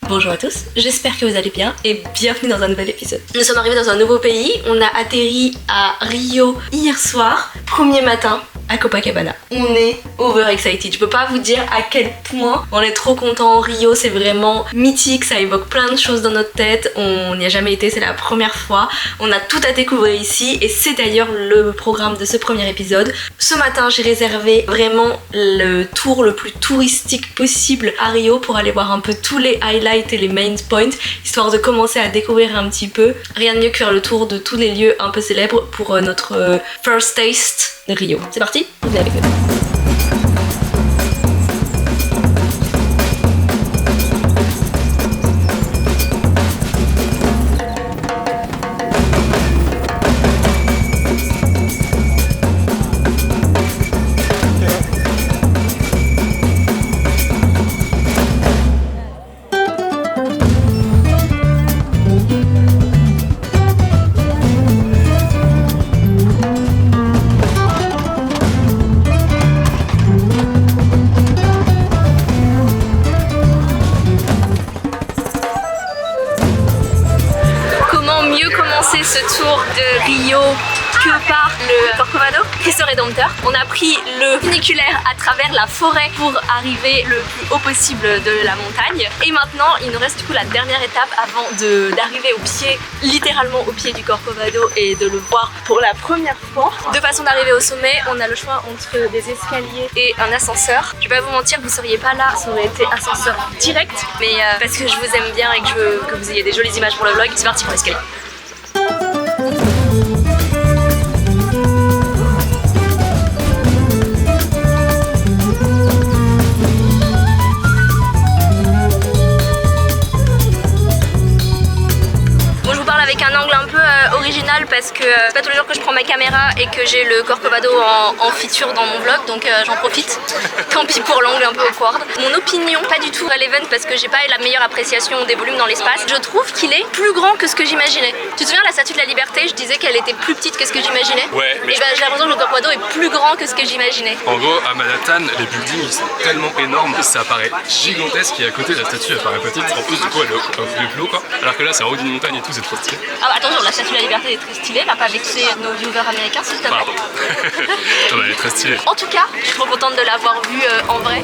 Bonjour à tous, j'espère que vous allez bien et bienvenue dans un nouvel épisode. Nous sommes arrivés dans un nouveau pays, on a atterri à Rio hier soir, premier matin à Copacabana. On est over excited, je peux pas vous dire à quel point on est trop content. Rio c'est vraiment mythique, ça évoque plein de choses dans notre tête, on n'y a jamais été, c'est la première fois, on a tout à découvrir ici et c'est d'ailleurs le programme de ce premier épisode. Ce matin j'ai réservé vraiment le tour le plus touristique possible à Rio pour aller voir un peu tous les highlights et les main points, histoire de commencer à découvrir un petit peu. Rien de mieux que faire le tour de tous les lieux un peu célèbres pour notre first taste de Rio. C'est parti, venez avec nous. Ce tour de Rio que par le Corcovado, Cristo Rédempteur. On a pris le funiculaire à travers la forêt pour arriver le plus haut possible de la montagne. Et maintenant, il nous reste du coup la dernière étape avant d'arriver au pied, littéralement au pied du Corcovado et de le voir pour la première fois. De façon d'arriver au sommet, on a le choix entre des escaliers et un ascenseur. Je vais pas vous mentir, vous seriez pas là, ça aurait été ascenseur direct. Mais parce que je vous aime bien et que je veux que vous ayez des jolies images pour le vlog, c'est parti pour l'escalier. Avec un angle un peu original parce que c'est pas tous les jours que je prends ma caméra et que j'ai le Corcovado en feature dans mon vlog, donc j'en profite. Tant pis pour l'angle un peu awkward. Mon opinion, pas du tout relevant parce que j'ai pas la meilleure appréciation des volumes dans l'espace. Je trouve qu'il est plus grand que ce que j'imaginais. Tu te souviens la Statue de la Liberté, je disais qu'elle était plus petite que ce que j'imaginais. Ouais. Et j'ai l'impression que le Corcovado est plus grand que ce que j'imaginais. En gros, à Manhattan, les buildings ils sont tellement énormes, ça paraît gigantesque et à côté la statue elle paraît petite. En plus du coup elle est plus haut quoi. Alors que là c'est en haut d'une montagne et tout, c'est trop stylé. Ah bah attention, la Statue de la Liberté est très stylée, va pas vexer nos viewers américains s'il te plaît. Pardon. Non, elle est très stylée. En tout cas, je suis trop contente de l'avoir vue en vrai.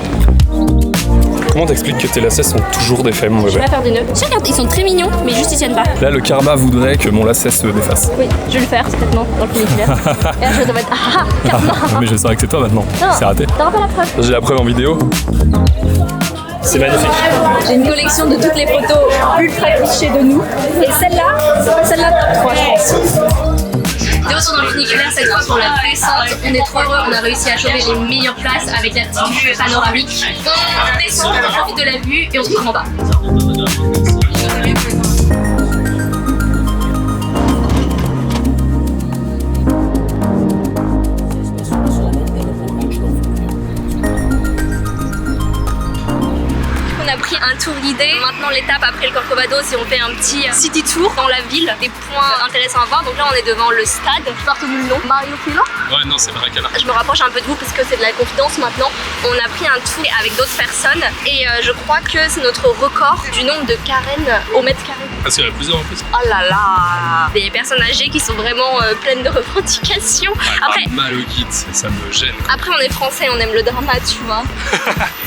Comment t'expliques que tes lacets sont toujours défaits, mon bébé? Je vais pas faire de nœuds. Tiens, regarde, ils sont très mignons, mais juste ils tiennent pas. Là, le karma voudrait que mon lacet se défasse. Oui, je vais le faire certainement dans le funiculaire. Et là, je vais mettre karma. Mais je saurais que c'est toi maintenant. C'est raté. T'auras pas la preuve. J'ai la preuve en vidéo. C'est magnifique. J'ai une collection de toutes les photos ultra clichés de nous. Et celle-là top 3 je pense. De retour dans le funiculaire, cette fois pour la descente. On est trop heureux, on a réussi à choper les meilleures places avec la petite vue panoramique. On descend, on profite de la vue et on se retrouve en bas. On a pris un tour guidé. Maintenant l'étape après le Corcovado, c'est on fait un petit city tour dans la ville, des points intéressants à voir. Donc là on est devant le stade, je porte le nom Mario Filo. Ouais non c'est Maracana. Je me rapproche un peu de vous parce que c'est de la confidence maintenant. On a pris un tour avec d'autres personnes et je crois que c'est notre record du nombre de carènes au mètre carré. Parce qu'il y en a plusieurs en plus. Oh là là, des personnes âgées qui sont vraiment pleines de revendications. Après, mal au kit, ça me gêne. Après on est français, on aime le drama tu vois.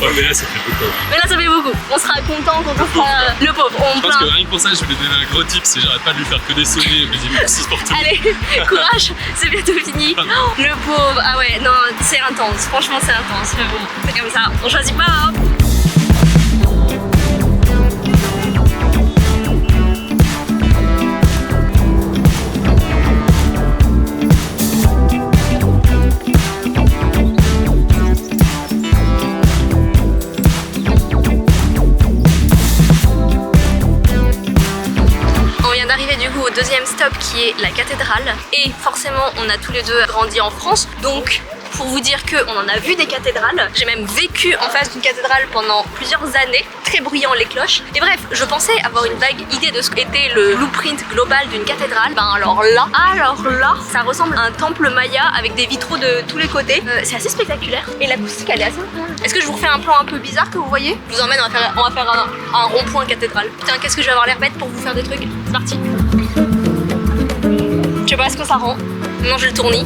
Ouais mais là ça fait beaucoup. Mais là ça fait beaucoup. On sera content quand on fera le pauvre. Je pense que rien que pour ça je vais lui donner un gros tip si j'arrête pas de lui faire que des sonner mais il me pour tout. Allez, courage, c'est bientôt fini. Le pauvre, ah ouais, non, c'est intense, franchement c'est intense, mais bon, c'est comme ça, on choisit pas hein. D'arriver du coup au deuxième stop qui est la cathédrale et forcément on a tous les deux grandi en France donc pour vous dire qu'on en a vu des cathédrales. J'ai même vécu en face d'une cathédrale pendant plusieurs années, très bruyant les cloches. Et bref, je pensais avoir une vague idée de ce qu'était le blueprint global d'une cathédrale. Ben alors là, ça ressemble à un temple maya avec des vitraux de tous les côtés. C'est assez spectaculaire et l'acoustique elle est assez incroyable. Est-ce que je vous refais un plan un peu bizarre que vous voyez? Je vous emmène, on va faire un rond-point cathédrale. Putain, qu'est-ce que je vais avoir l'air bête pour vous faire des trucs. C'est parti. Je sais pas ce que ça rend. Non, j'ai le tournis.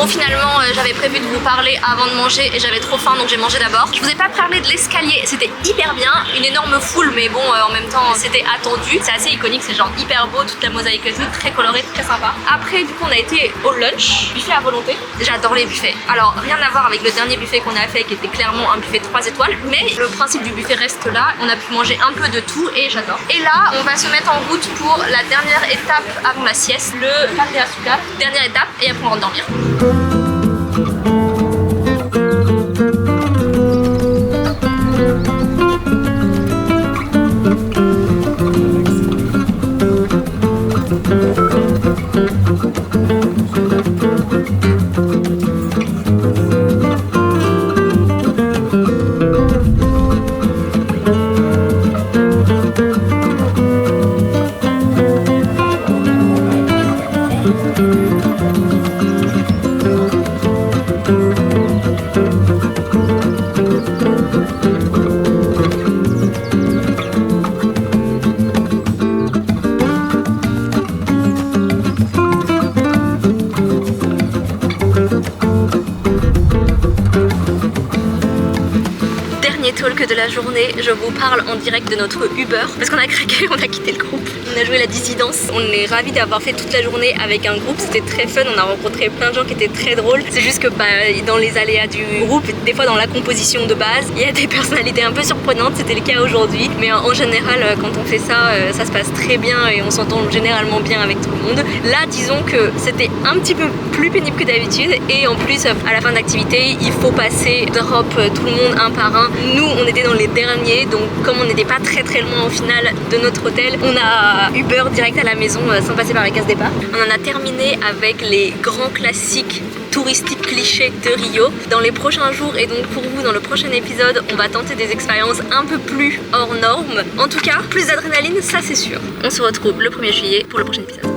Finalement j'avais prévu de vous parler avant de manger et j'avais trop faim donc j'ai mangé d'abord. Je vous ai pas parlé de l'escalier, c'était hyper bien, une énorme foule mais bon en même temps c'était attendu. C'est assez iconique, c'est genre hyper beau, toute la mosaïque et tout, très coloré, très sympa. Après du coup on a été au lunch, buffet à volonté. J'adore les buffets. Alors rien à voir avec le dernier buffet qu'on a fait qui était clairement un buffet 3 étoiles, mais le principe du buffet reste là, on a pu manger un peu de tout et j'adore. Et là on va se mettre en route pour la dernière étape avant la sieste, le café à Souka. Dernière étape et après on rentre dormir. Talk de la journée, je vous parle en direct de notre Uber parce qu'on a craqué, on a quitté le groupe. On a joué la dissidence, on est ravis d'avoir fait toute la journée avec un groupe, c'était très fun, on a rencontré plein de gens qui étaient très drôles. C'est juste que dans les aléas du groupe, des fois dans la composition de base, il y a des personnalités un peu surprenantes, c'était le cas aujourd'hui. Mais en général, quand on fait ça, ça se passe très bien et on s'entend généralement bien avec tout le monde. Là, disons que c'était un petit peu plus pénible que d'habitude et en plus, à la fin d'activité, il faut passer drop tout le monde un par un. Nous, on était dans les derniers, donc comme on n'était pas très loin au final de notre hôtel, on a Uber direct à la maison sans passer par la case départ. On en a terminé avec les grands classiques touristiques clichés de Rio. Dans les prochains jours et donc pour vous dans le prochain épisode, on va tenter des expériences un peu plus hors normes. En tout cas, plus d'adrénaline, ça c'est sûr. On se retrouve le 1er juillet pour le prochain épisode.